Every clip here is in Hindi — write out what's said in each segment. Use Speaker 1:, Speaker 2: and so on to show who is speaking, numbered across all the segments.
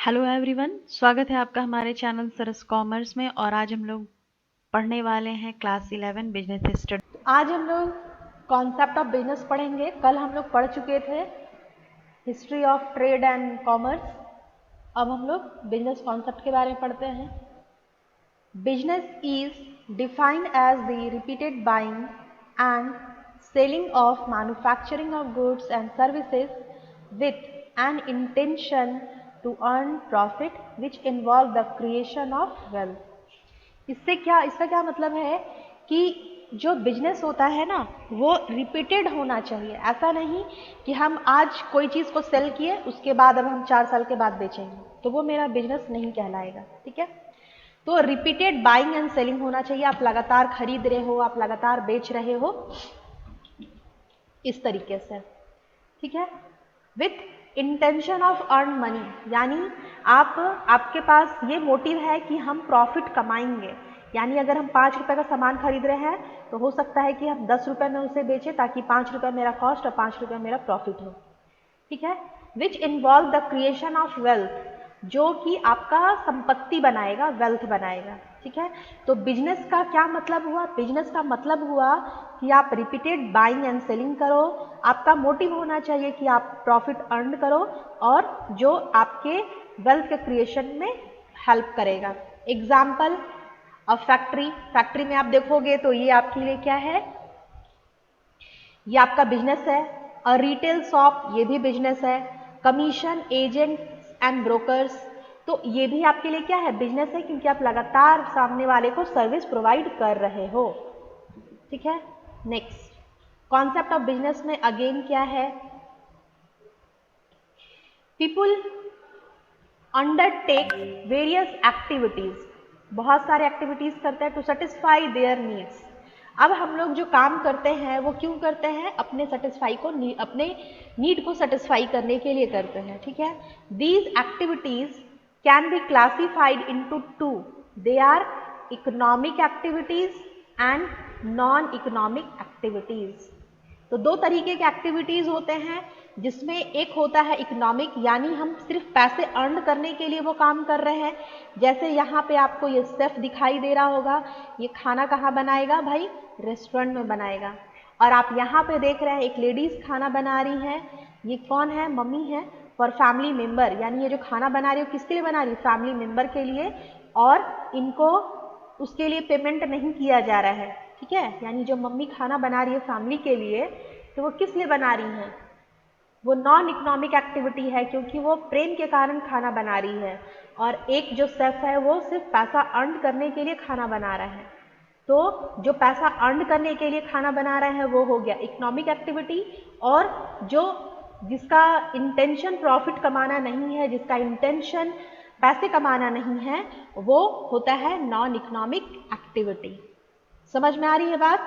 Speaker 1: हेलो एवरीवन, स्वागत है आपका हमारे चैनल सरस कॉमर्स में। और आज हम लोग पढ़ने वाले हैं क्लास 11 बिजनेस स्टडी।
Speaker 2: आज हम लोग कॉन्सेप्ट ऑफ बिजनेस पढ़ेंगे। कल हम लोग पढ़ चुके थे history of trade and commerce. अब हम लोग बिजनेस कॉन्सेप्ट के बारे में पढ़ते हैं। Business is defined as the repeated buying and selling of manufacturing of goods and services with an intention to earn profit which involve the creation of wealth. इसका क्या मतलब है कि जो बिजनेस होता है ना वो रिपीटेड होना चाहिए। ऐसा नहीं कि हम आज कोई चीज़ को सेल किए उसके बाद अब हम 4 साल के बाद बेचेंगे, तो वो मेरा बिजनेस नहीं कहलाएगा। ठीक है, तो रिपीटेड बाइंग एंड सेलिंग होना चाहिए। आप लगातार खरीद रहे हो, आप लगातार बेच रहे हो, इस तरीके से। ठीक है, with intention of earn money, यानी आपके पास ये मोटिव है कि हम प्रॉफिट कमाएंगे। यानी अगर हम 5 रुपए का सामान खरीद रहे हैं तो हो सकता है कि हम 10 रुपए में उसे बेचें ताकि 5 रुपए मेरा कॉस्ट और 5 रुपए मेरा प्रॉफिट हो। ठीक है, विच involve the creation of wealth, जो कि आपका संपत्ति बनाएगा, वेल्थ बनाएगा। ठीक है, तो बिजनेस का क्या मतलब हुआ? बिजनेस का मतलब हुआ कि आप रिपीटेड बाइंग एंड सेलिंग करो। आपका मोटिव होना चाहिए कि आप प्रॉफिट अर्न करो और जो आपके वेल्थ के क्रिएशन में हेल्प करेगा। एग्जाम्पल, अब फैक्ट्री में आप देखोगे तो ये आपके लिए क्या है? ये आपका बिजनेस है। और रिटेल शॉप, ये भी बिजनेस है। कमीशन एजेंट एंड ब्रोकर्स, तो ये भी आपके लिए क्या है? बिजनेस है, क्योंकि आप लगातार सामने वाले को सर्विस प्रोवाइड कर रहे हो। ठीक है, नेक्स्ट कॉन्सेप्ट ऑफ बिजनेस में अगेन क्या है? पीपुल अंडरटेक वेरियस एक्टिविटीज, बहुत सारे एक्टिविटीज करते हैं टू सेटिस्फाई देयर नीड्स। अब हम लोग जो काम करते हैं वो क्यों करते हैं? अपने अपने नीड को सेटिस्फाई करने के लिए करते हैं। ठीक है, these activities can be classified into two, they are economic activities and non economic activities. तो दो तरीके के एक्टिविटीज होते हैं, जिसमें एक होता है इकोनॉमिक, यानी हम सिर्फ पैसे अर्न करने के लिए वो काम कर रहे हैं। जैसे यहाँ पे आपको ये शेफ दिखाई दे रहा होगा, ये खाना कहाँ बनाएगा भाई? रेस्टोरेंट में बनाएगा। और आप यहाँ पे देख रहे हैं एक लेडीज खाना बना रही है। ये कौन है? मम्मी है। फॉर फैमिली मेंबर, यानी ये जो खाना बना रही है किसके लिए बना रही है? फैमिली मेंबर के लिए। और इनको उसके लिए पेमेंट नहीं किया जा रहा है। ठीक है, यानी जो मम्मी खाना बना रही है फैमिली के लिए, तो वो किस लिए बना रही है? वो नॉन इकोनॉमिक एक्टिविटी है, क्योंकि वो प्रेम के कारण खाना बना रही है। और एक जो शेफ है वो सिर्फ पैसा अर्न करने के लिए खाना बना रहा है। तो जो पैसा अर्न करने के लिए खाना बना रहा है वो हो गया इकोनॉमिक एक्टिविटी। और जो जिसका इंटेंशन प्रॉफिट कमाना नहीं है, जिसका इंटेंशन पैसे कमाना नहीं है, वो होता है नॉन इकोनॉमिक एक्टिविटी। समझ में आ रही है बात?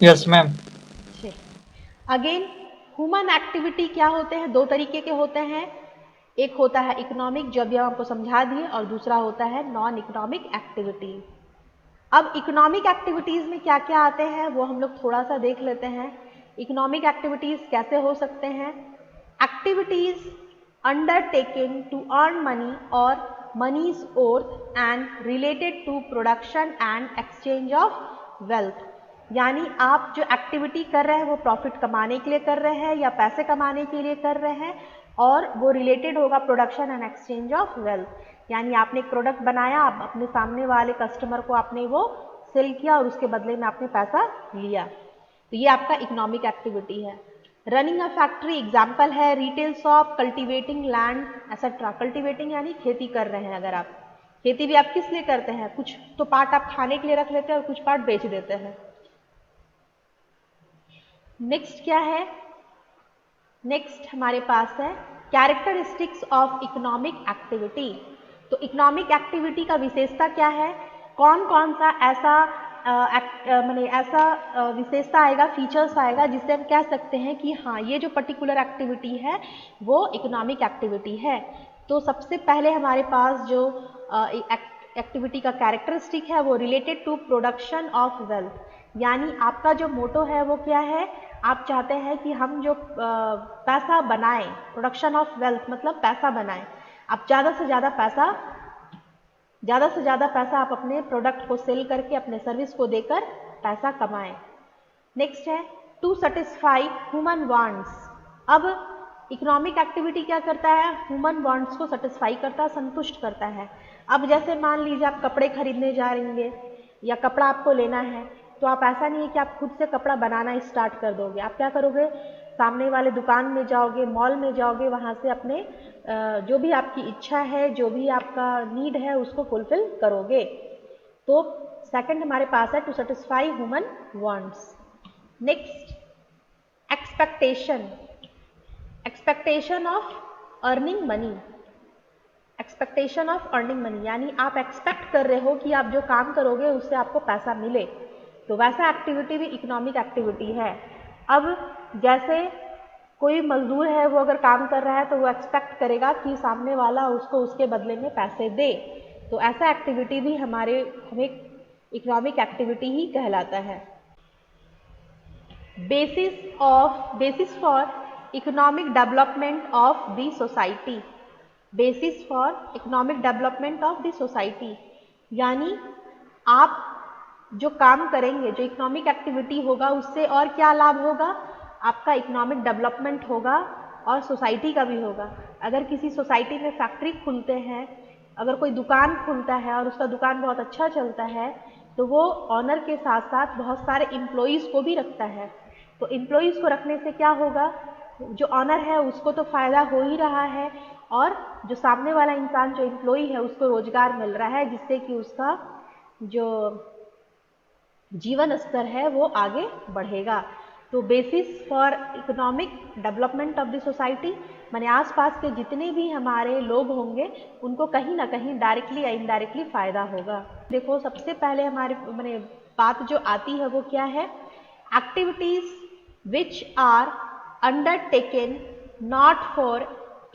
Speaker 3: Yes ma'am.
Speaker 2: Again, human activity क्या होते हैं? दो तरीके के होते हैं। एक होता है इकोनॉमिक, जो अभी हम आपको समझा दिए, और दूसरा होता है नॉन इकोनॉमिक एक्टिविटी। अब इकोनॉमिक एक्टिविटीज में क्या क्या आते हैं वो हम लोग थोड़ा सा देख लेते हैं। इकोनॉमिक एक्टिविटीज कैसे हो सकते हैं? Activities undertaking to earn money और money's worth and related to production and exchange of wealth, यानी आप जो एक्टिविटी कर रहे हैं वो प्रॉफिट कमाने के लिए कर रहे हैं या पैसे कमाने के लिए कर रहे हैं, और वो रिलेटेड होगा production and exchange of wealth. यानी आपने एक प्रोडक्ट बनाया, आप अपने सामने वाले कस्टमर को आपने वो सेल किया और उसके बदले में आपने पैसा लिया, तो ये आपका इकोनॉमिक एक्टिविटी है। रनिंग अ फैक्ट्री एग्जाम्पल है retail shop, cultivating land etcetera. Cultivating यानी खेती कर रहे हैं। अगर आप खेती भी आप किस लिए करते हैं? कुछ तो पार्ट आप खाने के लिए रख लेते हैं और कुछ पार्ट बेच देते हैं। नेक्स्ट क्या है? नेक्स्ट हमारे पास है कैरेक्टरिस्टिक्स ऑफ इकोनॉमिक एक्टिविटी। तो इकोनॉमिक एक्टिविटी का विशेषता क्या है? कौन कौन सा ऐसा विशेषता आएगा, फीचर्स आएगा, जिससे हम कह सकते हैं कि हाँ ये जो पर्टिकुलर एक्टिविटी है वो इकोनॉमिक एक्टिविटी है। तो सबसे पहले हमारे पास जो एक्टिविटी का कैरेक्टरिस्टिक है वो related to production of wealth, यानी आपका जो मोटो है वो क्या है, आप चाहते हैं कि हम जो पैसा बनाएं, प्रोडक्शन ऑफ वेल्थ मतलब पैसा बनाएं, आप ज़्यादा से ज़्यादा पैसा आप अपने प्रोडक्ट को सेल करके, अपने सर्विस को देकर पैसा कमाएं। नेक्स्ट है टू सेटिस्फाई ह्यूमन वांट्स। अब इकोनॉमिक एक्टिविटी क्या करता है, ह्यूमन वांट्स को सेटिस्फाई करता है, संतुष्ट करता है। अब जैसे मान लीजिए आप कपड़े खरीदने जा रहे हैं या कपड़ा आपको लेना है, तो आप ऐसा नहीं है कि आप खुद से कपड़ा बनाना स्टार्ट कर दोगे। आप क्या करोगे, सामने वाले दुकान में जाओगे, मॉल में जाओगे, वहाँ से अपने जो भी आपकी इच्छा है, जो भी आपका नीड है उसको फुलफिल करोगे। तो सेकंड हमारे पास है to satisfy human wants. Next expectation of earning money. Expectation of earning money यानी आप एक्सपेक्ट कर रहे हो कि आप जो काम करोगे उससे आपको पैसा मिले, तो वैसा एक्टिविटी भी इकोनॉमिक एक्टिविटी है। अब जैसे कोई मजदूर है, वो अगर काम कर रहा है तो वो एक्सपेक्ट करेगा कि सामने वाला उसको उसके बदले में पैसे दे, तो ऐसा एक्टिविटी भी हमें इकोनॉमिक एक्टिविटी ही कहलाता है। Basis for economic development of the society. Basis for economic development of the society यानी आप जो काम करेंगे, जो इकोनॉमिक एक्टिविटी होगा, उससे और क्या लाभ होगा, आपका इकोनॉमिक डेवलपमेंट होगा और सोसाइटी का भी होगा। अगर किसी सोसाइटी में फैक्ट्री खुलते हैं, अगर कोई दुकान खुलता है और उसका दुकान बहुत अच्छा चलता है, तो वो ऑनर के साथ साथ बहुत सारे एम्प्लॉइज़ को भी रखता है। तो एम्प्लॉइज़ को रखने से क्या होगा, जो ऑनर है उसको तो फ़ायदा हो ही रहा है, और जो सामने वाला इंसान जो एम्प्लॉई है उसको रोजगार मिल रहा है, जिससे कि उसका जो जीवन स्तर है वो आगे बढ़ेगा। तो basis for economic development of the society माने आसपास के जितने भी हमारे लोग होंगे उनको कहीं ना कहीं डायरेक्टली या इनडायरेक्टली फायदा होगा। देखो सबसे पहले हमारे माने बात जो आती है वो क्या है, activities which are undertaken not for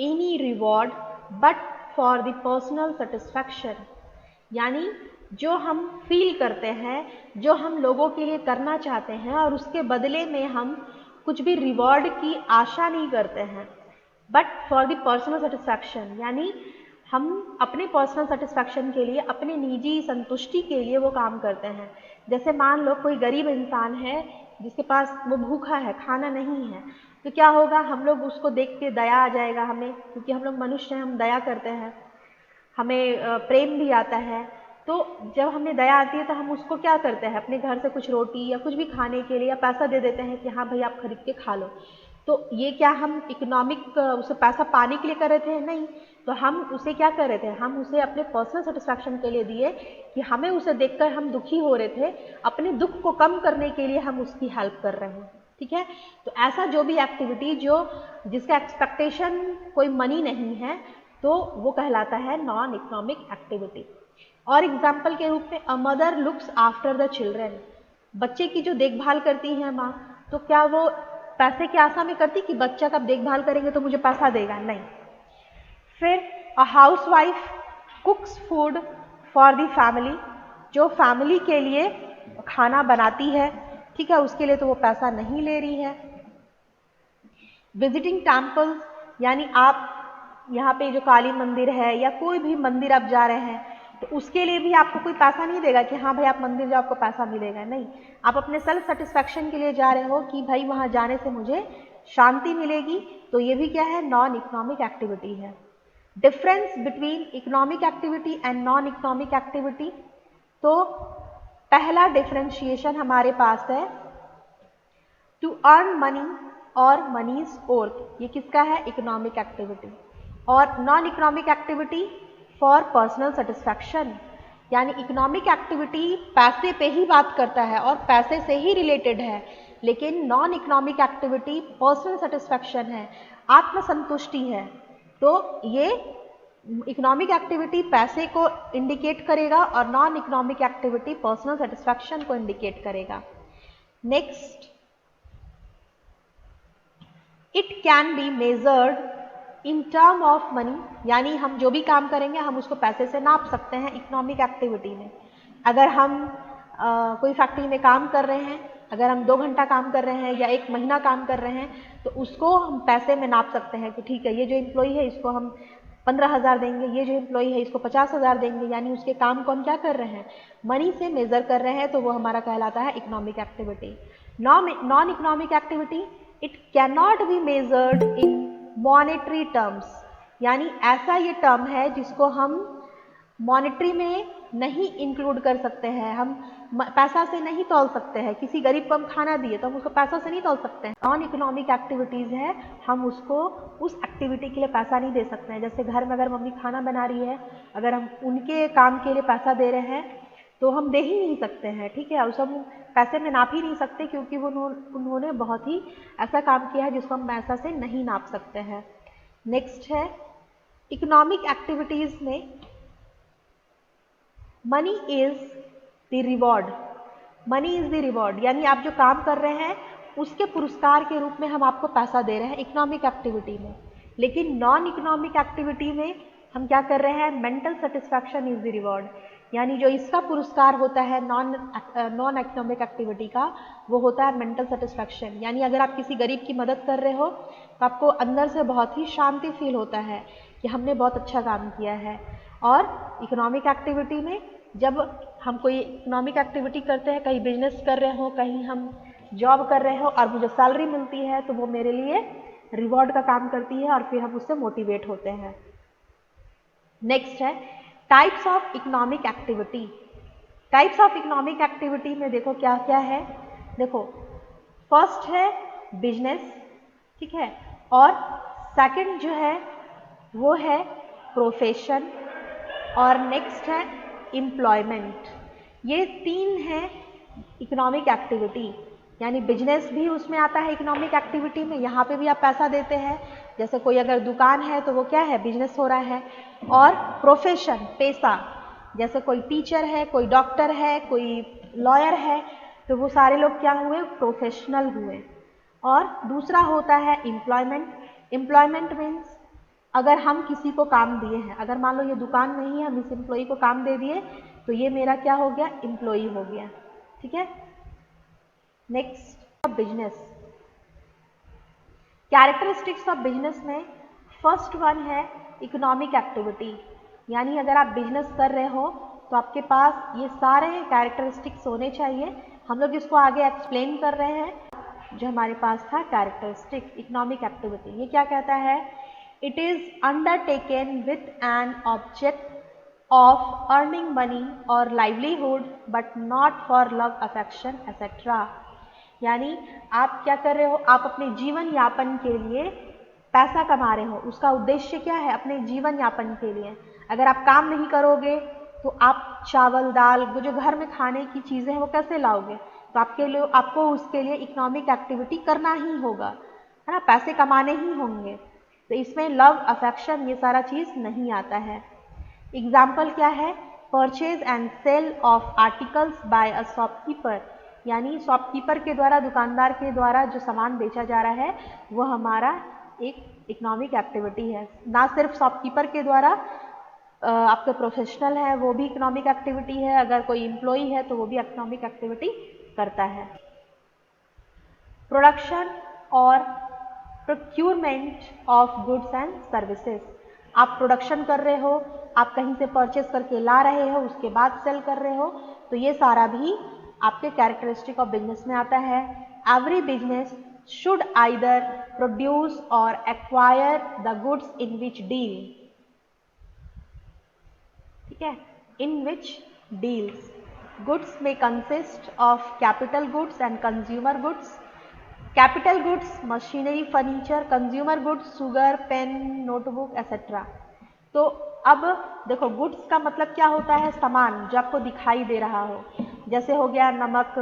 Speaker 2: any reward but for the personal satisfaction. यानी जो हम फील करते हैं, जो हम लोगों के लिए करना चाहते हैं और उसके बदले में हम कुछ भी रिवॉर्ड की आशा नहीं करते हैं, but for the personal satisfaction यानी हम अपने पर्सनल सेटिस्फैक्शन के लिए, अपने निजी संतुष्टि के लिए वो काम करते हैं। जैसे मान लो कोई गरीब इंसान है जिसके पास वो भूखा है, खाना नहीं है, तो क्या होगा, हम लोग उसको देख के दया आ जाएगा हमें, क्योंकि हम लोग मनुष्य हैं, हम दया करते हैं, हमें प्रेम भी आता है। तो जब हमें दया आती है तो हम उसको क्या करते हैं, अपने घर से कुछ रोटी या कुछ भी खाने के लिए या पैसा दे देते हैं कि हाँ भाई आप खरीद के खा लो। तो ये क्या हम इकोनॉमिक उसे पैसा पाने के लिए कर रहे थे? नहीं। तो हम उसे क्या कर रहे थे, हम उसे अपने पर्सनल सेटिस्फैक्शन के लिए दिए कि हमें उसे देखकर हम दुखी हो रहे थे, अपने दुख को कम करने के लिए हम उसकी हेल्प कर रहे हैं। ठीक है, तो ऐसा जो भी एक्टिविटी जिसका एक्सपेक्टेशन कोई मनी नहीं है, तो वो कहलाता है नॉन इकोनॉमिक एक्टिविटी। और एग्जाम्पल के रूप में a mother looks after the children, बच्चे की जो देखभाल करती है माँ, तो क्या वो पैसे की आशा में करती कि बच्चा का देखभाल करेंगे तो मुझे पैसा देगा? नहीं। फिर a house wife कुक्स food for the family, जो फैमिली के लिए खाना बनाती है, ठीक है, उसके लिए तो वो पैसा नहीं ले रही है। विजिटिंग टेम्पल्स, यानी आप यहाँ पे जो काली मंदिर है या कोई भी मंदिर आप जा रहे हैं, तो उसके लिए भी आपको कोई पैसा नहीं देगा कि हाँ भाई आप मंदिर जाओ आपको पैसा मिलेगा। नहीं, आप अपने सेल्फ सेटिस्फैक्शन के लिए जा रहे हो कि भाई वहाँ जाने से मुझे शांति मिलेगी, तो ये भी क्या है, नॉन इकोनॉमिक एक्टिविटी है। Difference between economic activity and non economic activity, तो पहला डिफरेंशिएशन हमारे पास है टू अर्न मनी और मनी इज ओर्थ, ये किसका है, इकोनॉमिक एक्टिविटी। और non economic activity for personal satisfaction, यानी इकोनॉमिक एक्टिविटी पैसे पे ही बात करता है और पैसे से ही रिलेटेड है, लेकिन non economic activity personal satisfaction है, आत्मसंतुष्टि है। तो ये इकोनॉमिक एक्टिविटी पैसे को इंडिकेट करेगा और non economic activity personal satisfaction को इंडिकेट करेगा। Next, it can be measured in term of money, यानी हम जो भी काम करेंगे हम उसको पैसे से नाप सकते हैं इकोनॉमिक एक्टिविटी में। अगर हम कोई फैक्ट्री में काम कर रहे हैं, अगर हम 2 घंटा काम कर रहे हैं या 1 महीना काम कर रहे हैं, तो उसको हम पैसे में नाप सकते हैं कि ठीक है, ये जो एम्प्लॉई है इसको हम 15,000 देंगे, ये जो एम्प्लॉई है इसको 50,000 देंगे, यानी उसके काम को हम क्या कर रहे हैं, मनी से मेजर कर रहे हैं, तो वो हमारा कहलाता है economic activity. Non economic activity, it can not be measured in monetary terms, यानी ऐसा ये टर्म है जिसको हम मॉनेटरी में नहीं इंक्लूड कर सकते हैं, हम पैसा से नहीं तौल सकते हैं। किसी गरीब को हम खाना दिए तो हम उसको पैसा से नहीं तौल सकते हैं। नॉन इकोनॉमिक एक्टिविटीज़ है, हम उसको उस एक्टिविटी के लिए पैसा नहीं दे सकते हैं। जैसे घर में अगर मम्मी खाना बना रही है, अगर हम उनके काम के लिए पैसा दे रहे हैं तो हम दे ही नहीं सकते हैं, ठीक है, उसे हम पैसे में नाप ही नहीं सकते, क्योंकि वो उन्होंने बहुत ही ऐसा काम किया है जिसको हम पैसा से नहीं नाप सकते हैं। नेक्स्ट है इकोनॉमिक एक्टिविटीज़ में money is the reward, money is the reward, यानी आप जो काम कर रहे हैं उसके पुरस्कार के रूप में हम आपको पैसा दे रहे हैं इकोनॉमिक एक्टिविटी में। लेकिन नॉन इकोनॉमिक एक्टिविटी में हम क्या कर रहे हैं, mental satisfaction is the reward, यानी जो इसका पुरस्कार होता है नॉन इकोनॉमिक एक्टिविटी का, वो होता है मेंटल सेटिस्फैक्शन। यानी अगर आप किसी गरीब की मदद कर रहे हो तो आपको अंदर से बहुत ही शांति फील होता है कि हमने बहुत अच्छा काम किया है। और इकोनॉमिक एक्टिविटी में जब हम कोई इकोनॉमिक एक्टिविटी करते हैं, कहीं बिजनेस कर रहे हो, कहीं हम जॉब कर रहे हो और मुझे सैलरी मिलती है, तो वो मेरे लिए रिवॉर्ड का काम करती है और फिर हम उससे मोटिवेट होते हैं। नेक्स्ट है types of economic activity. Types of economic activity में देखो क्या क्या है। देखो फर्स्ट है बिजनेस, ठीक है, और सेकंड जो है वो है प्रोफेशन, और नेक्स्ट है एम्प्लॉयमेंट। ये 3 है इकोनॉमिक एक्टिविटी, यानी बिजनेस भी उसमें आता है इकोनॉमिक एक्टिविटी में, यहाँ पे भी आप पैसा देते हैं। जैसे कोई अगर दुकान है तो वो क्या है, बिजनेस हो रहा है। और प्रोफेशन पेशा, जैसे कोई टीचर है, कोई डॉक्टर है, कोई लॉयर है, तो वो सारे लोग क्या हुए, प्रोफेशनल हुए। और दूसरा होता है एम्प्लॉयमेंट। एम्प्लॉयमेंट मीन्स अगर हम किसी को काम दिए हैं, अगर मान लो ये दुकान नहीं है, हम इस एम्प्लॉई को काम दे दिए, तो ये मेरा क्या हो गया, एम्प्लॉई हो गया, ठीक है। Next business, characteristics of business में फर्स्ट वन है इकोनॉमिक एक्टिविटी, यानी अगर आप बिजनेस कर रहे हो तो आपके पास ये सारे कैरेक्टरिस्टिक्स होने चाहिए। हम लोग इसको आगे एक्सप्लेन कर रहे हैं। जो हमारे पास था कैरेक्टरिस्टिक इकोनॉमिक एक्टिविटी, ये क्या कहता है, it is undertaken with an object of earning money or livelihood but not for love affection etc, यानी आप क्या कर रहे हो, आप अपने जीवन यापन के लिए पैसा कमा रहे हो, उसका उद्देश्य क्या है, अपने जीवन यापन के लिए। अगर आप काम नहीं करोगे तो आप चावल दाल जो घर में खाने की चीज़ें हैं वो कैसे लाओगे, तो आपको उसके लिए इकोनॉमिक एक्टिविटी करना ही होगा, है ना, पैसे कमाने ही होंगे। तो इसमें लव अफेक्शन ये सारा चीज़ नहीं आता है। एग्जाम्पल क्या है, purchase and sale of articles by a shopkeeper, यानी शॉपकीपर के द्वारा, दुकानदार के द्वारा जो सामान बेचा जा रहा है वो हमारा एक इकोनॉमिक एक्टिविटी है। ना सिर्फ शॉपकीपर के द्वारा, आपके प्रोफेशनल है वो भी इकोनॉमिक एक्टिविटी है, अगर कोई एम्प्लॉई है तो वो भी इकोनॉमिक एक्टिविटी करता है। प्रोडक्शन और procurement of goods and services, आप प्रोडक्शन कर रहे हो, आप कहीं से परचेस करके ला रहे हो, उसके बाद सेल कर रहे हो, तो ये सारा भी आपके कैरेक्टरिस्टिक ऑफ बिजनेस में आता है। Every business should either produce और acquire the goods in which deal, ठीक है, इन विच डील्स। गुड्स में consist of capital goods and consumer goods. Capital goods machinery furniture, consumer goods sugar pen notebook etcetera. तो अब देखो गुड्स का मतलब क्या होता है, सामान जो आपको दिखाई दे रहा हो, जैसे हो गया नमक,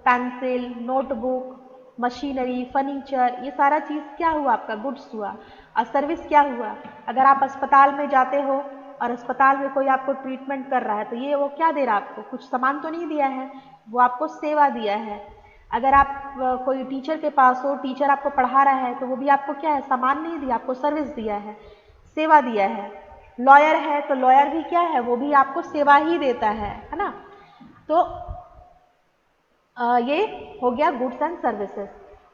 Speaker 2: पेंसिल, नोटबुक, मशीनरी, फर्नीचर, ये सारा चीज़ क्या हुआ, आपका गुड्स हुआ। और सर्विस क्या हुआ, अगर आप अस्पताल में जाते हो और अस्पताल में कोई आपको ट्रीटमेंट कर रहा है तो ये वो क्या दे रहा है आपको, कुछ सामान तो नहीं दिया है, वो आपको सेवा दिया है। अगर आप कोई टीचर के पास हो, टीचर आपको पढ़ा रहा है तो वो भी आपको क्या है, सामान नहीं दिया, आपको सर्विस दिया है, सेवा दिया है। लॉयर है तो लॉयर भी क्या है, वो भी आपको सेवा ही देता है ना। तो ये हो गया गुड्स एंड सर्विसेज।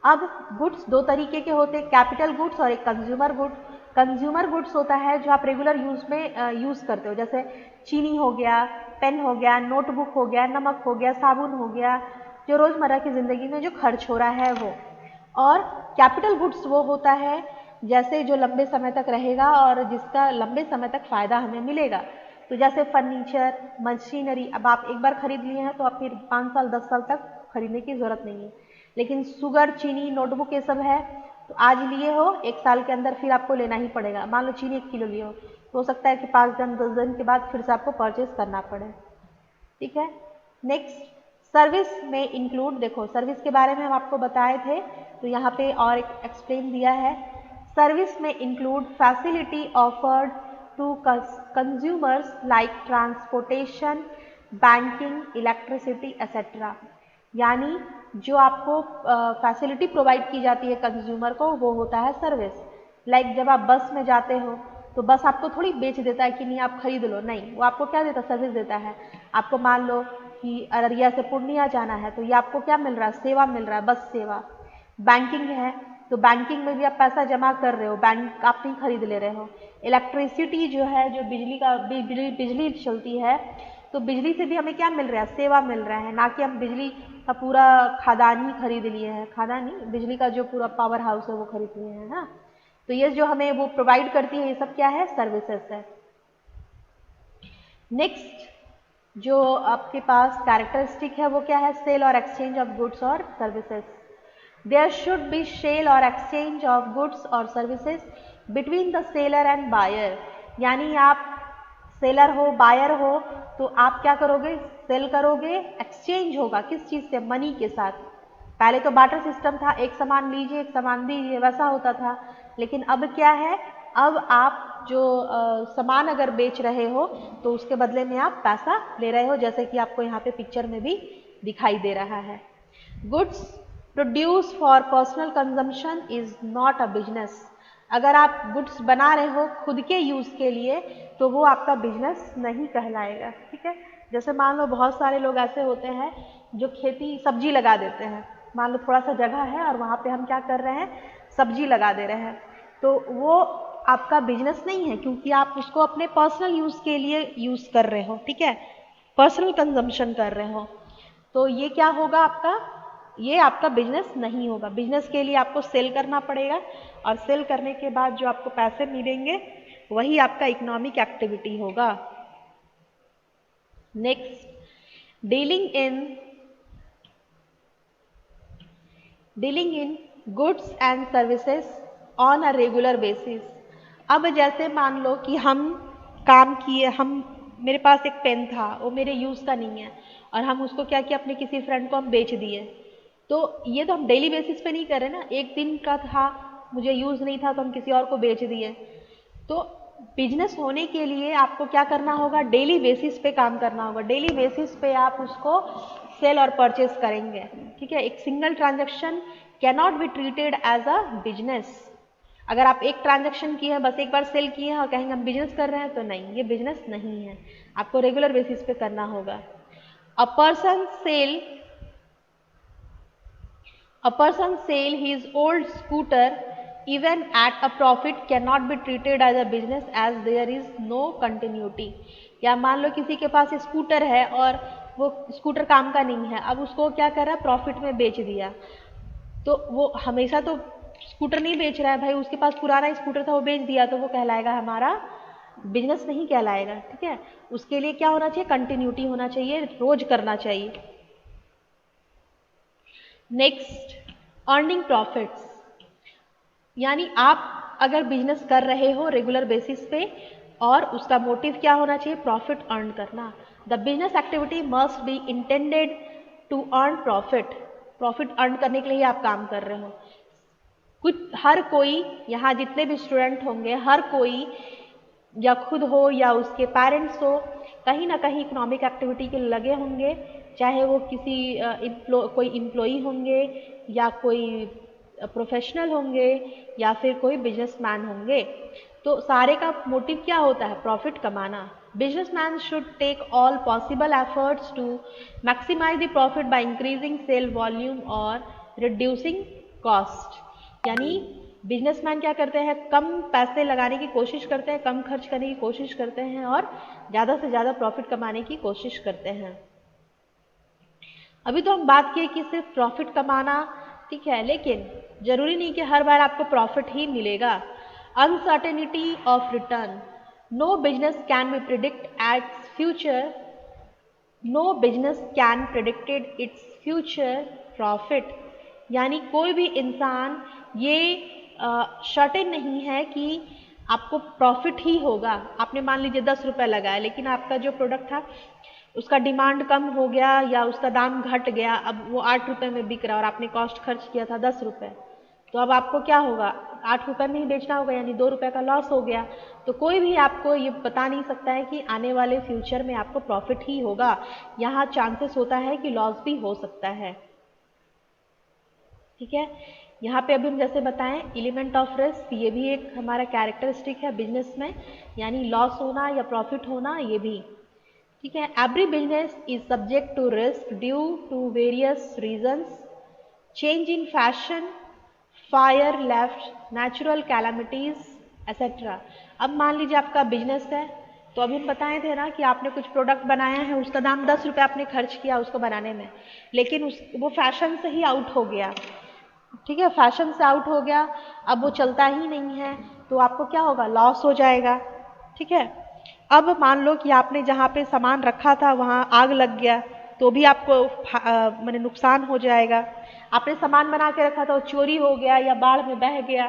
Speaker 2: अब गुड्स दो तरीके के होते हैं, कैपिटल गुड्स और एक कंज्यूमर गुड्स। कंज्यूमर गुड्स होता है जो आप रेगुलर यूज में यूज करते हो, जैसे चीनी हो गया, पेन हो गया, नोटबुक हो गया, नमक हो गया, साबुन हो गया, जो रोजमर्रा की जिंदगी में जो खर्च हो रहा है वो। और कैपिटल गुड्स वो होता है जैसे जो लंबे समय तक रहेगा और जिसका लंबे समय तक फायदा हमें मिलेगा। तो जैसे फर्नीचर, मशीनरी, अब आप एक बार खरीद लिए हैं तो आप फिर 5 साल 10 साल तक खरीदने की जरूरत नहीं है। लेकिन शुगर, चीनी, नोटबुक ये सब है तो आज लिए हो 1 साल के अंदर फिर आपको लेना ही पड़ेगा। मान लो चीनी 1 किलो लिए हो तो हो सकता है कि 5 दिन 10 दिन के बाद फिर से आपको परचेज करना पड़े। ठीक है। नेक्स्ट, सर्विस में इंक्लूड, देखो सर्विस के बारे में हम आपको बताए थे तो यहाँ पे और एक एक्सप्लेन दिया है। सर्विस में include facility offered to consumers like transportation, banking, electricity etcetera. यानी जो आपको फैसिलिटी प्रोवाइड की जाती है कंज्यूमर को वो होता है सर्विस। लाइक जब आप बस में जाते हो तो बस आपको थोड़ी बेच देता है कि नहीं आप खरीद लो, नहीं, वो आपको क्या देता है, सर्विस देता है। आपको मान लो कि अररिया से पूर्णिया जाना है तो ये आपको क्या मिल रहा है, सेवा मिल रहा है, बस सेवा। बैंकिंग है तो बैंकिंग में भी आप पैसा जमा कर रहे हो, बैंक आप नहीं खरीद ले रहे हो। इलेक्ट्रिसिटी जो है, जो बिजली चलती है तो बिजली से भी हमें क्या मिल रहा है, सेवा मिल रहा है, ना कि हम बिजली का पूरा खादान ही खरीद लिए हैं, खादान नहीं, बिजली का जो पूरा पावर हाउस है वो खरीद लिए हैं ना। तो ये जो हमें वो प्रोवाइड करती है ये सब क्या है, सर्विसेज है। नेक्स्ट जो आपके पास कैरेक्टरिस्टिक है वो क्या है, सेल और एक्सचेंज ऑफ गुड्स और services. There should be sale और एक्सचेंज ऑफ गुड्स और services between the seller and buyer. यानी आप सेलर हो, बायर हो तो आप क्या करोगे, सेल करोगे, एक्सचेंज होगा किस चीज से, मनी के साथ। पहले तो बार्टर सिस्टम था, एक सामान लीजिए एक सामान दीजिए, वैसा होता था। लेकिन अब क्या है, अब आप जो सामान अगर बेच रहे हो तो उसके बदले में आप पैसा ले रहे हो, जैसे कि आपको यहाँ पे पिक्चर में भी दिखाई दे रहा है। Goods produce for personal consumption is not a business. अगर आप गुड्स बना रहे हो खुद के यूज के लिए तो वो आपका बिजनेस नहीं कहलाएगा। ठीक है। जैसे मान लो बहुत सारे लोग ऐसे होते हैं जो खेती सब्जी लगा देते हैं, मान लो थोड़ा सा जगह है और वहाँ पे हम क्या कर रहे हैं, सब्जी लगा दे रहे हैं, तो वो आपका बिजनेस नहीं है क्योंकि आप उसको अपने पर्सनल यूज के लिए यूज कर रहे हो। ठीक है, पर्सनल कंजम्पशन कर रहे हो, तो ये क्या होगा आपका, ये आपका बिजनेस नहीं होगा। बिजनेस के लिए आपको सेल करना पड़ेगा और सेल करने के बाद जो आपको पैसे मिलेंगे वही आपका इकोनॉमिक एक्टिविटी होगा। Next, dealing in goods and services on a regular basis. अब जैसे मान लो कि हम काम किए, हम मेरे पास एक पेन था वो मेरे यूज़ का नहीं है और हम उसको क्या किया, अपने किसी फ्रेंड को हम बेच दिए, तो ये तो हम डेली बेसिस पे नहीं कर रहे ना, एक दिन का था, मुझे यूज़ नहीं था तो हम किसी और को बेच दिए। तो बिजनेस होने के लिए आपको क्या करना होगा, डेली बेसिस पे काम करना होगा, डेली बेसिस पे आप उसको सेल और परचेज करेंगे। ठीक है, एक single transaction can not be treated as a business. अगर आप एक ट्रांजैक्शन किए हैं, बस एक बार सेल किए हैं और कहेंगे हम बिजनेस कर रहे हैं, तो नहीं, ये बिजनेस नहीं है, आपको रेगुलर बेसिस पे करना होगा। A person sell his old scooter even at a profit cannot be treated as a business as there is no continuity। या मान लो किसी के पास स्कूटर है और वो स्कूटर काम का नहीं है, अब उसको क्या कर रहा है, प्रॉफिट में बेच दिया, तो वो हमेशा तो स्कूटर नहीं बेच रहा है भाई, उसके पास पुराना स्कूटर था वो बेच दिया, तो वो कहलाएगा हमारा बिजनेस नहीं कहलाएगा। ठीक है, उसके लिए क्या होना चाहिए, कंटिन्यूटी होना चाहिए, रोज करना चाहिए। Next, earning profits. यानी आप अगर बिजनेस कर रहे हो रेगुलर बेसिस पे और उसका मोटिव क्या होना चाहिए, प्रॉफिट अर्न करना। The business activity must be intended to earn profit. Profit earn करने के लिए आप काम कर रहे हो। कुछ हर कोई, यहाँ जितने भी स्टूडेंट होंगे, हर कोई या खुद हो या उसके पेरेंट्स हो, कहीं ना कहीं इकोनॉमिक एक्टिविटी के लगे होंगे, चाहे वो किसी कोई एम्प्लॉई होंगे या कोई प्रोफेशनल होंगे या फिर कोई बिजनेसमैन होंगे। तो सारे का मोटिव क्या होता है? प्रॉफिट कमाना। Businessman should take all possible efforts to maximise the profit by increasing sale volume और रिड्यूसिंग कॉस्ट। यानी बिजनेसमैन क्या करते हैं? कम पैसे लगाने की कोशिश करते हैं, कम खर्च करने की कोशिश करते हैं और ज़्यादा से ज़्यादा प्रॉफिट कमाने की कोशिश करते हैं। अभी तो हम बात किए कि सिर्फ प्रॉफिट कमाना, ठीक है, लेकिन जरूरी नहीं कि हर बार आपको प्रॉफिट ही मिलेगा। Uncertainty of return. No business can be predict its future no business can predicted its future profit. यानी कोई भी इंसान ये सर्टेन नहीं है कि आपको प्रॉफिट ही होगा। आपने मान लीजिए 10 रुपये लगाया, लेकिन आपका जो प्रोडक्ट था उसका डिमांड कम हो गया या उसका दाम घट गया, अब वो 8 रुपये में बिक रहा और आपने कॉस्ट खर्च किया था 10 रुपये, तो अब आपको क्या होगा? 8 रुपये में ही बेचना होगा, यानी 2 रुपये का लॉस हो गया। तो कोई भी आपको ये बता नहीं सकता है कि आने वाले फ्यूचर में आपको प्रॉफिट ही होगा। यहाँ चांसेस होता है कि लॉस भी हो सकता है, ठीक है। यहाँ पे अभी हम जैसे बताएं एलिमेंट ऑफ रिस्क, ये भी एक हमारा कैरेक्टरिस्टिक है बिजनेस में, यानी लॉस होना या प्रॉफिट होना, ये भी, ठीक है। Every business is subject to risk due to various reasons, change in fashion, fire left, natural calamities etcetera. अब मान लीजिए आपका बिजनेस है, तो अभी हम बताए थे ना कि आपने कुछ प्रोडक्ट बनाया है, उसका दाम 10 रुपये आपने खर्च किया उसको बनाने में, लेकिन वो फैशन से ही आउट हो गया, ठीक है, फैशन से आउट हो गया, अब वो चलता ही नहीं है, तो आपको क्या होगा? लॉस हो जाएगा, ठीक है। अब मान लो कि आपने जहाँ पे सामान रखा था वहाँ आग लग गया, तो भी आपको माने नुकसान हो जाएगा। आपने सामान बना के रखा था वो चोरी हो गया या बाढ़ में बह गया,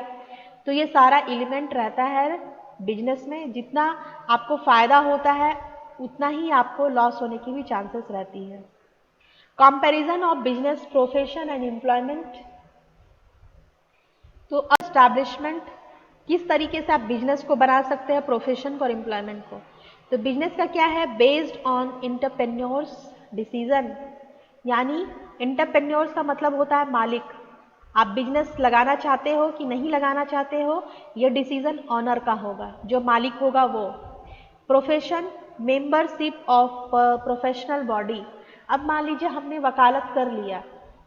Speaker 2: तो ये सारा एलिमेंट रहता है बिजनेस में। जितना आपको फायदा होता है उतना ही आपको लॉस होने की भी चांसेस रहती है। Comparison of business profession and employment. तो एस्टैब्लिशमेंट, किस तरीके से आप बिजनेस को बना सकते हैं, प्रोफेशन को और एम्प्लॉयमेंट को। तो बिजनेस का क्या है? बेस्ड ऑन इंटरप्रेन्योर्स डिसीजन, यानी इंटरप्रेन्योर्स का मतलब होता है मालिक। आप बिजनेस लगाना चाहते हो कि नहीं लगाना चाहते हो, यह डिसीजन ऑनर का होगा, जो मालिक होगा वो। Profession, membership of professional body. अब मान लीजिए हमने वकालत कर लिया,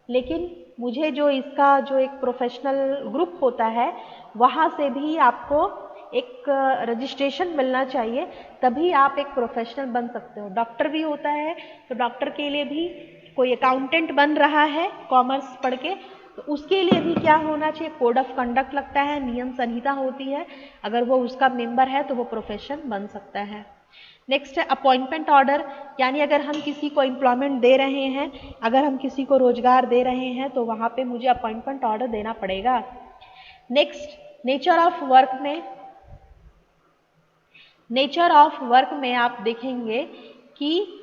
Speaker 2: लेकिन मुझे जो इसका जो एक प्रोफेशनल ग्रुप होता है वहाँ से भी आपको एक रजिस्ट्रेशन मिलना चाहिए, तभी आप एक प्रोफेशनल बन सकते हो। डॉक्टर भी होता है, तो डॉक्टर के लिए भी कोई अकाउंटेंट बन रहा है कॉमर्स पढ़ के, तो उसके लिए भी क्या होना चाहिए? कोड ऑफ कंडक्ट लगता है, नियम संहिता होती है, अगर वो उसका मेंबर है तो वो प्रोफेशन बन सकता है। नेक्स्ट है अपॉइंटमेंट ऑर्डर, यानी अगर हम किसी को एम्प्लॉयमेंट दे रहे हैं, अगर हम किसी को रोजगार दे रहे हैं, तो वहाँ पे मुझे अपॉइंटमेंट ऑर्डर देना पड़ेगा। नेक्स्ट, नेचर ऑफ वर्क में, नेचर ऑफ वर्क में आप देखेंगे कि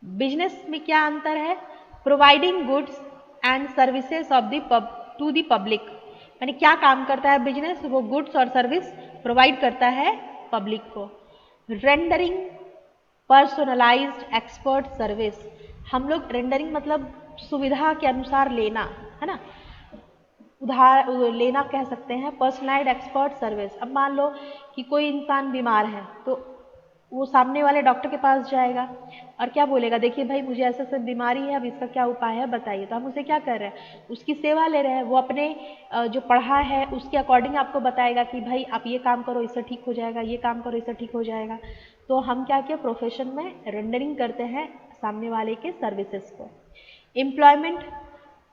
Speaker 2: बिजनेस में क्या अंतर है? Providing goods and services of to the public, यानी क्या काम करता है बिजनेस? वो गुड्स और सर्विस प्रोवाइड करता है पब्लिक को। रेंडरिंग पर्सनलाइज्ड एक्सपर्ट सर्विस, हम लोग रेंडरिंग मतलब सुविधा के अनुसार लेना, है ना, उधार लेना कह सकते हैं, पर्सनलाइज्ड एक्सपर्ट सर्विस। अब मान लो कि कोई इंसान बीमार है, तो वो सामने वाले डॉक्टर के पास जाएगा और क्या बोलेगा? देखिए भाई मुझे ऐसे ऐसे बीमारी है, अब इसका क्या उपाय है बताइए। तो हम उसे क्या कर रहे हैं? उसकी सेवा ले रहे हैं। वो अपने जो पढ़ा है उसके अकॉर्डिंग आपको बताएगा कि भाई आप ये काम करो इससे ठीक हो जाएगा, ये काम करो इससे ठीक हो जाएगा। तो हम क्या किया? प्रोफेशन में रेंडरिंग करते हैं सामने वाले के सर्विसेज को। Employment,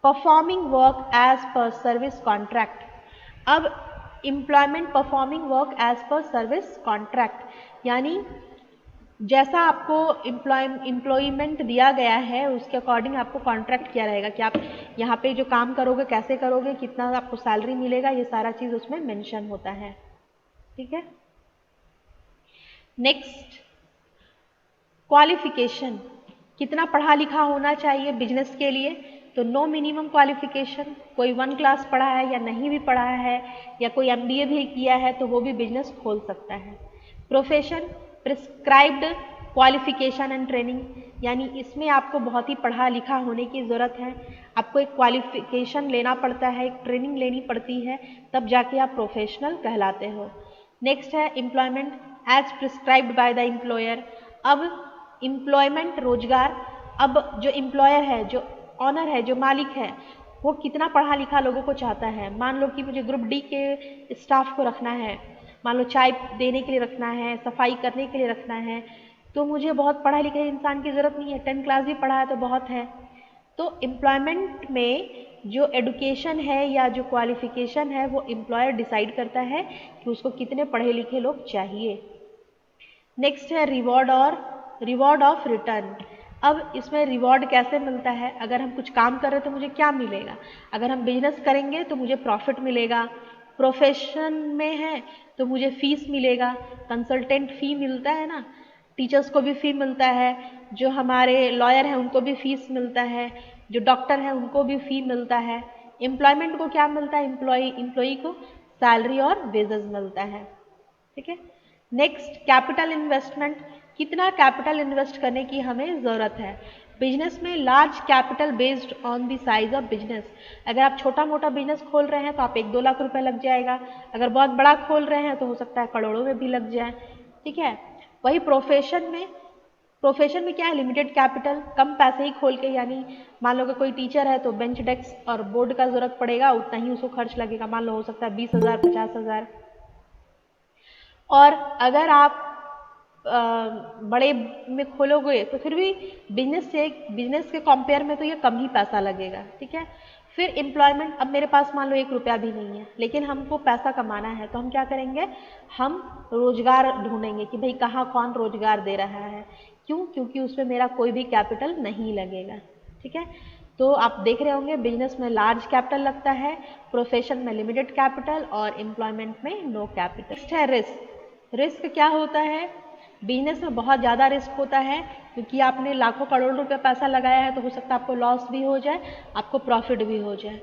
Speaker 2: performing work as per service contract. अब employment, performing work as per service contract, यानी जैसा आपको एम्प्लॉयमेंट दिया गया है उसके अकॉर्डिंग आपको कॉन्ट्रैक्ट किया रहेगा कि आप यहाँ पे जो काम करोगे कैसे करोगे, कितना आपको सैलरी मिलेगा, ये सारा चीज़ उसमें मेंशन होता है, ठीक है। नेक्स्ट, क्वालिफिकेशन, कितना पढ़ा लिखा होना चाहिए बिजनेस के लिए? तो नो मिनिमम क्वालिफिकेशन, कोई 1 क्लास पढ़ा है या नहीं भी पढ़ा है या कोई MBA भी किया है तो वो भी बिजनेस खोल सकता है। Profession, prescribed qualification and training, यानी इसमें आपको बहुत ही पढ़ा लिखा होने की ज़रूरत है, आपको एक क्वालिफिकेशन लेना पड़ता है, एक ट्रेनिंग लेनी पड़ती है, तब जाके आप प्रोफेशनल कहलाते हो। नेक्स्ट है employment as prescribed by the employer. अब एम्प्लॉयमेंट रोजगार, अब जो एम्प्लॉयर है, जो ऑनर है, जो मालिक है, वो कितना पढ़ा लिखा लोगों को चाहता है। मान लो कि मुझे ग्रुप डी के स्टाफ को रखना है, मान लो चाय देने के लिए रखना है, सफाई करने के लिए रखना है, तो मुझे बहुत पढ़ा लिखे इंसान की ज़रूरत नहीं है, 10 क्लास भी पढ़ा है तो बहुत है। तो एम्प्लॉयमेंट में जो एडुकेशन है या जो क्वालिफिकेशन है वो एम्प्लॉयर डिसाइड करता है कि उसको कितने पढ़े लिखे लोग चाहिए। नेक्स्ट है रिवॉर्ड और रिवॉर्ड ऑफ रिटर्न। अब इसमें रिवॉर्ड कैसे मिलता है, अगर हम कुछ काम कर रहे हैं तो मुझे क्या मिलेगा, अगर हम बिजनेस करेंगे तो मुझे प्रॉफिट मिलेगा, प्रोफेशन में है तो मुझे फीस मिलेगा, कंसल्टेंट फी मिलता है ना, टीचर्स को भी फी मिलता है, जो हमारे लॉयर हैं उनको भी फीस मिलता है, जो डॉक्टर हैं उनको भी फी मिलता है। एम्प्लॉयमेंट को क्या मिलता है, एम्प्लॉई को सैलरी और वेजेस मिलता है। ठीक है। नेक्स्ट कैपिटल इन्वेस्टमेंट, कितना कैपिटल इन्वेस्ट करने की हमें ज़रूरत है। बिजनेस में large capital based on the size of business. अगर आप छोटा मोटा बिजनेस खोल रहे हैं तो आप 1-2 लाख रुपए लग जाएगा, अगर बहुत बड़ा खोल रहे हैं तो हो सकता है करोड़ों में भी लग जाए। ठीक है। वही प्रोफेशन में क्या है, लिमिटेड कैपिटल, कम पैसे ही खोल के, यानी मान लो कि कोई टीचर है तो बेंच डेस्क और बोर्ड का जरूरत पड़ेगा, उतना ही उसको खर्च लगेगा, मान लो हो सकता है 20,000 50,000। और अगर आप बड़े में खोलोगे तो फिर भी बिजनेस के कंपेयर में तो ये कम ही पैसा लगेगा। ठीक है। फिर एम्प्लॉयमेंट, अब मेरे पास मान लो 1 रुपया भी नहीं है लेकिन हमको पैसा कमाना है तो हम क्या करेंगे, हम रोजगार ढूंढेंगे कि भाई कहाँ कौन रोजगार दे रहा है। क्यों, क्योंकि उसमें मेरा कोई भी कैपिटल नहीं लगेगा। ठीक है। तो आप देख रहे होंगे बिजनेस में लार्ज कैपिटल लगता है, प्रोफेशन में लिमिटेड कैपिटल और एम्प्लॉयमेंट में नो कैपिटल। नेक्स्ट है रिस्क। रिस्क क्या होता है, बिजनेस में बहुत ज़्यादा रिस्क होता है क्योंकि आपने लाखों करोड़ रुपए पैसा लगाया है तो हो सकता है आपको लॉस भी हो जाए, आपको प्रॉफिट भी हो जाए।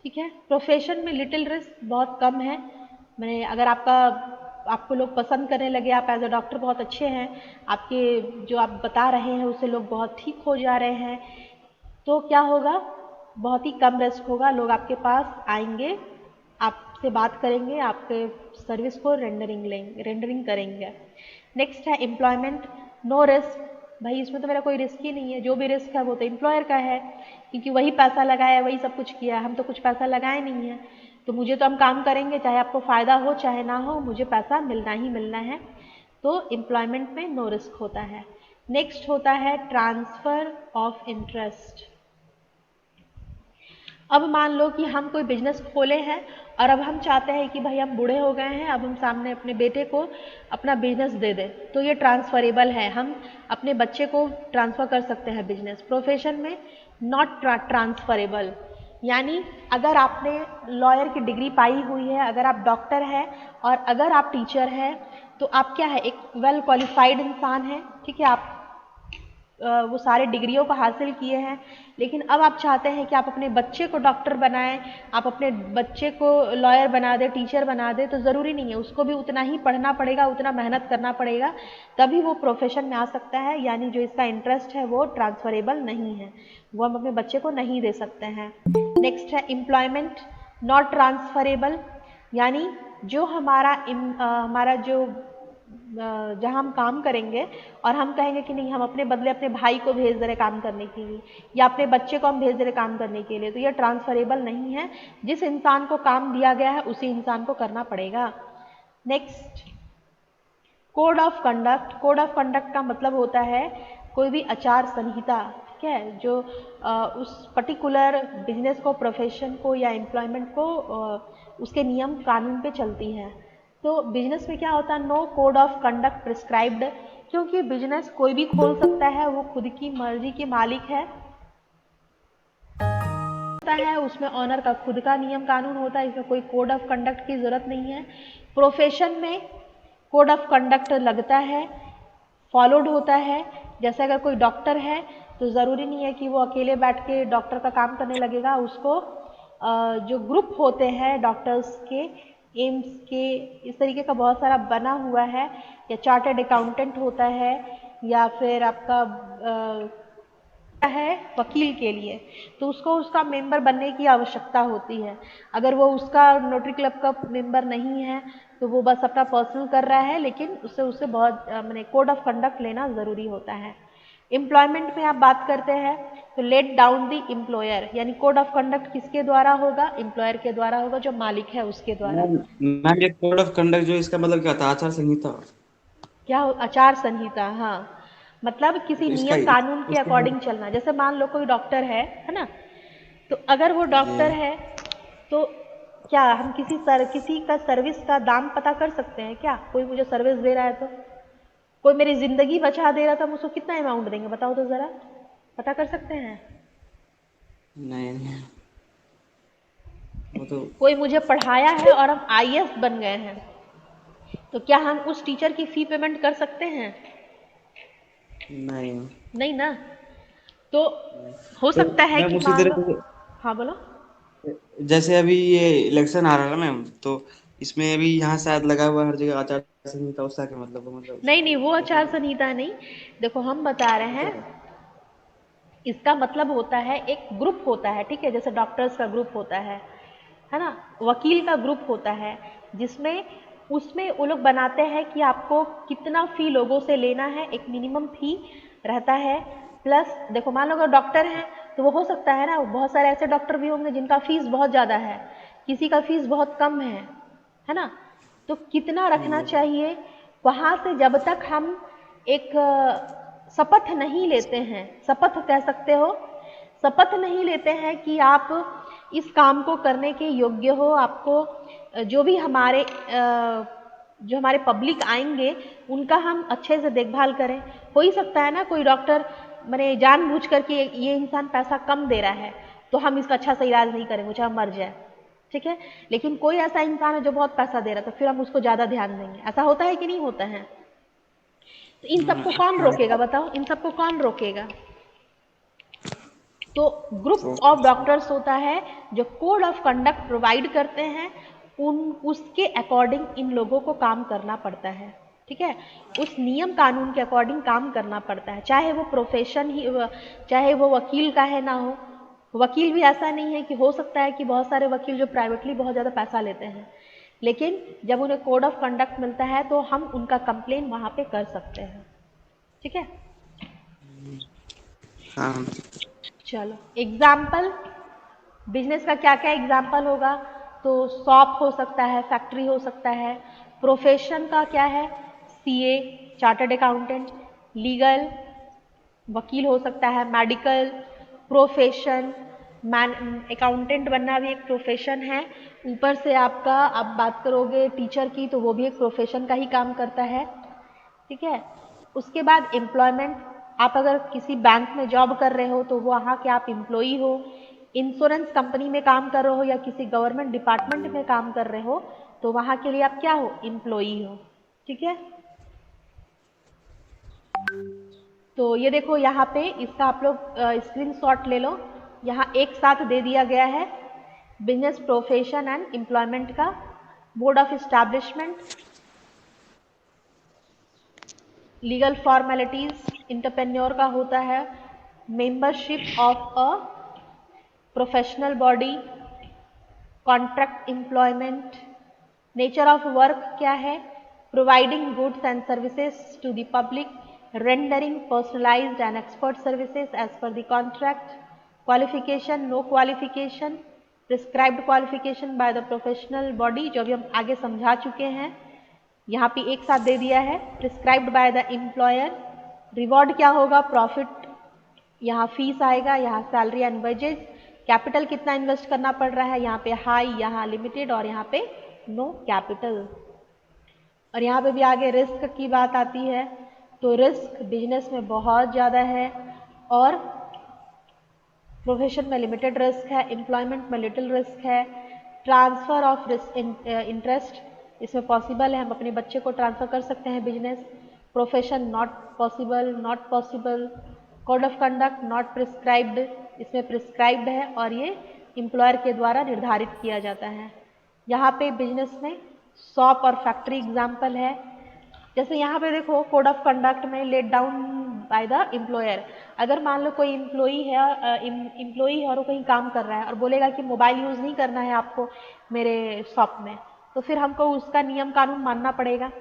Speaker 2: ठीक है। प्रोफेशन में लिटिल रिस्क, बहुत कम है। मैंने अगर आपको लोग पसंद करने लगे, आप एज अ डॉक्टर बहुत अच्छे हैं, आपके जो आप बता रहे हैं उससे लोग बहुत ठीक हो जा रहे हैं, तो क्या होगा, बहुत ही कम रिस्क होगा, लोग आपके पास आएंगे, आपसे बात करेंगे, आपके सर्विस को रेंडरिंग करेंगे। नेक्स्ट है एम्प्लॉयमेंट, नो रिस्क। भाई इसमें तो मेरा कोई रिस्क ही नहीं है, जो भी रिस्क है वो तो एम्प्लॉयर का है क्योंकि वही पैसा लगाया, वही सब कुछ किया, हम तो कुछ पैसा लगाए नहीं है, तो मुझे तो हम काम करेंगे, चाहे आपको फ़ायदा हो चाहे ना हो, मुझे पैसा मिलना ही मिलना है। तो एम्प्लॉयमेंट में नो रिस्क होता है। नेक्स्ट होता है ट्रांसफ़र ऑफ इंटरेस्ट। अब मान लो कि हम कोई बिजनेस खोले हैं और अब हम चाहते हैं कि भाई हम बूढ़े हो गए हैं, अब हम सामने अपने बेटे को अपना बिजनेस दे दें, तो ये ट्रांसफरेबल है, हम अपने बच्चे को ट्रांसफ़र कर सकते हैं बिजनेस। प्रोफेशन में नॉट ट्रांसफरेबल, यानी अगर आपने लॉयर की डिग्री पाई हुई है, अगर आप डॉक्टर हैं और अगर आप टीचर हैं तो आप क्या है, एक वेल क्वालिफाइड इंसान हैं। ठीक है। आप वो सारे डिग्रियों को हासिल किए हैं, लेकिन अब आप चाहते हैं कि आप अपने बच्चे को डॉक्टर बनाएं, आप अपने बच्चे को लॉयर बना दें, टीचर बना दें, तो ज़रूरी नहीं है, उसको भी उतना ही पढ़ना पड़ेगा, उतना मेहनत करना पड़ेगा, तभी वो प्रोफेशन में आ सकता है। यानी जो इसका इंटरेस्ट है वो ट्रांसफरेबल नहीं है, वो हम अपने बच्चे को नहीं दे सकते हैं। नेक्स्ट है एम्प्लॉयमेंट नॉट ट्रांसफरेबल, यानी जो हमारा जो जहाँ हम काम करेंगे और हम कहेंगे कि नहीं, हम अपने बदले अपने भाई को भेज दे रहे काम करने के लिए या अपने बच्चे को हम भेज दे रहे काम करने के लिए, तो ये ट्रांसफरेबल नहीं है। जिस इंसान को काम दिया गया है उसी इंसान को करना पड़ेगा। Next code of conduct. Code of conduct का मतलब होता है कोई भी आचार संहिता, ठीक है, जो उस पर्टिकुलर बिजनेस को, प्रोफेशन को या एम्प्लॉयमेंट को उसके नियम कानून पे चलती है। तो बिजनेस में क्या होता है, no code of conduct prescribed, क्योंकि बिजनेस कोई भी खोल सकता है, वो खुद की मर्जी के मालिक है, उसमें ऑनर का खुद का नियम कानून होता है, इसमें कोई कोड ऑफ कंडक्ट की जरूरत नहीं है। प्रोफेशन में कोड ऑफ कंडक्ट लगता है, फॉलोड होता है। जैसे अगर कोई डॉक्टर है तो ज़रूरी नहीं है कि वो अकेले बैठ के डॉक्टर का काम करने लगेगा, उसको जो ग्रुप होते हैं डॉक्टर्स के, एम्स के, इस तरीके का बहुत सारा बना हुआ है, या चार्टर्ड अकाउंटेंट होता है, या फिर आपका है वकील के लिए, तो उसको उसका मेंबर बनने की आवश्यकता होती है। अगर वो उसका नोटरी क्लब का मेंबर नहीं है तो वो बस अपना पर्सनल कर रहा है, लेकिन उससे उससे बहुत मैंने कोड ऑफ कंडक्ट लेना ज़रूरी होता है। एम्प्लॉयमेंट में आप बात करते हैं तो लेट डाउन द एम्प्लॉयर, यानी कोड ऑफ कंडक्ट किसके द्वारा होगा? एम्प्लॉयर के द्वारा होगा, जो मालिक है उसके द्वारा।
Speaker 3: मैम मैम, ये कोड ऑफ कंडक्ट जो इसका मतलब क्या होता है? आचार संहिता?
Speaker 2: क्या हो? आचार संहिता, हाँ। मतलब किसी
Speaker 3: तो इसका
Speaker 2: नियम कानून के
Speaker 3: इसका
Speaker 2: अकॉर्डिंग चलना। जैसे मान लो कोई डॉक्टर है ना, तो अगर वो
Speaker 3: जी।
Speaker 2: डॉक्टर है तो क्या हम किसी का सर्विस का दाम पता कर सकते हैं क्या? कोई मुझे सर्विस दे रहा है तो, कोई मेरी जिंदगी बचा दे रहा था, हम उसको कितना अमाउंट देंगे बताओ तो जरा, पता कर सकते हैं?
Speaker 3: नहीं नहीं, वो तो
Speaker 2: कोई मुझे पढ़ाया है और हम आईएएस बन गए हैं, तो क्या हम उस टीचर की फी पेमेंट कर सकते हैं?
Speaker 3: नहीं।
Speaker 2: नहीं ना। तो हो
Speaker 3: तो
Speaker 2: सकता है
Speaker 3: मैम
Speaker 2: कि
Speaker 3: उसी
Speaker 2: मान लो,
Speaker 3: तरह से,
Speaker 2: हाँ बोलो।
Speaker 3: जैसे अभी ये इलेक्शन आ रहा है ना मैम, तो इसमें अभी यहाँ शायद लगा हुआ है हर जगह आचार संहिता, उसका क्या मतलब है? मतलब
Speaker 2: नहीं
Speaker 3: उसका
Speaker 2: नहीं, वो
Speaker 3: कैसे?
Speaker 2: आचार संहिता नहीं। देखो हम बता रहे
Speaker 3: तो
Speaker 2: हैं, इसका मतलब होता है एक ग्रुप होता है, ठीक है, जैसे डॉक्टर्स का ग्रुप होता है ना, वकील का ग्रुप होता है, जिसमें उसमें वो लोग बनाते हैं कि आपको कितना फी लोगों से लेना है, एक मिनिमम फी रहता है। प्लस देखो मान लो अगर डॉक्टर हैं तो वो हो सकता है ना, बहुत सारे ऐसे डॉक्टर भी होंगे जिनका फीस बहुत ज़्यादा है, किसी का फीस बहुत कम है ना, तो कितना रखना चाहिए वहाँ से, जब तक हम एक शपथ नहीं लेते हैं, शपथ कह सकते हो, शपथ नहीं लेते हैं कि आप इस काम को करने के योग्य हो, आपको जो भी जो हमारे पब्लिक आएंगे उनका हम अच्छे से देखभाल करें। हो ही सकता है ना कोई डॉक्टर मैंने जानबूझ करके ये इंसान पैसा कम दे रहा है तो हम इसका अच्छा से इलाज नहीं करेंगे, चाहे मर जाए, ठीक है, लेकिन कोई ऐसा इंसान है जो बहुत पैसा दे रहा है तो फिर हम उसको ज़्यादा ध्यान देंगे। ऐसा होता है कि नहीं होता है? तो इन सबको कौन
Speaker 3: हाँ।
Speaker 2: रोकेगा बताओ, इन सबको कौन रोकेगा? तो
Speaker 3: तो
Speaker 2: ग्रुप ऑफ डॉक्टर्स होता है जो कोड ऑफ कंडक्ट प्रोवाइड करते हैं, उसके अकॉर्डिंग इन लोगों को काम करना पड़ता है, ठीक है, उस नियम कानून के अकॉर्डिंग काम करना पड़ता है, चाहे वो प्रोफेशन ही, चाहे वो वकील का है ना हो। वकील भी ऐसा नहीं है कि, हो सकता है कि बहुत सारे वकील जो प्राइवेटली बहुत ज़्यादा पैसा लेते हैं, लेकिन जब उन्हें कोड ऑफ कंडक्ट मिलता है तो हम उनका कंप्लेन वहाँ पे कर सकते हैं, ठीक है।
Speaker 3: हाँ।
Speaker 2: चलो एग्जाम्पल, बिजनेस का क्या क्या एग्जाम्पल होगा? तो शॉप हो सकता है, फैक्ट्री हो सकता है। प्रोफेशन का क्या है? सीए, चार्टर्ड अकाउंटेंट, लीगल, वकील हो सकता है, मेडिकल प्रोफेशन, मैन अकाउंटेंट बनना भी एक प्रोफेशन है। ऊपर से आपका, आप बात करोगे टीचर की तो वो भी एक प्रोफेशन का ही काम करता है, ठीक है। उसके बाद एम्प्लॉयमेंट, आप अगर किसी बैंक में जॉब कर रहे हो तो वहाँ के आप एम्प्लॉई हो, इंश्योरेंस कंपनी में काम कर रहे हो या किसी गवर्नमेंट डिपार्टमेंट में काम कर रहे हो तो वहाँ के लिए आप क्या हो? एम्प्लॉई हो, ठीक है। तो ये देखो यहाँ पे इसका आप लोग स्क्रीनशॉट ले लो, यहाँ एक साथ दे दिया गया है बिजनेस, प्रोफेशन एंड एम्प्लॉयमेंट का। Board of establishment, legal formalities entrepreneur का होता है, membership of a professional body, contract employment, nature of work क्या है? Providing goods and services to the public, rendering personalised and expert services as per the contract, qualification, no qualification, prescribed qualification by the professional body, जो अभी हम आगे समझा चुके हैं, यहाँ पे एक साथ दे दिया है, prescribed by the employer. Reward क्या होगा? प्रॉफिट, यहाँ फीस आएगा, यहाँ सैलरी एंड वेजेस, कैपिटल कितना इन्वेस्ट करना पड़ रहा है, यहाँ पे हाई, यहाँ लिमिटेड और यहाँ पे नो कैपिटल। और यहाँ पे भी आगे रिस्क की बात आती है, तो रिस्क बिजनेस में बहुत ज़्यादा है और प्रोफेशन में लिमिटेड रिस्क है, एम्प्लॉयमेंट में लिटिल रिस्क है। ट्रांसफ़र ऑफ रिस्क इंटरेस्ट, इसमें पॉसिबल है, हम अपने बच्चे को ट्रांसफ़र कर सकते हैं business. Profession not possible, not possible. Code of conduct not prescribed, इसमें प्रिस्क्राइब्ड है और ये एम्प्लॉयर के द्वारा निर्धारित किया जाता है। यहाँ पे बिजनेस में शॉप और फैक्ट्री एग्जाम्पल है। जैसे यहाँ पे देखो कोड ऑफ कंडक्ट में laid down by the employer, अगर मान लो कोई एम्प्लॉई है और वो कहीं काम कर रहा है और बोलेगा कि मोबाइल यूज़ नहीं करना है आपको मेरे शॉप में, तो फिर हमको उसका नियम कानून मानना पड़ेगा।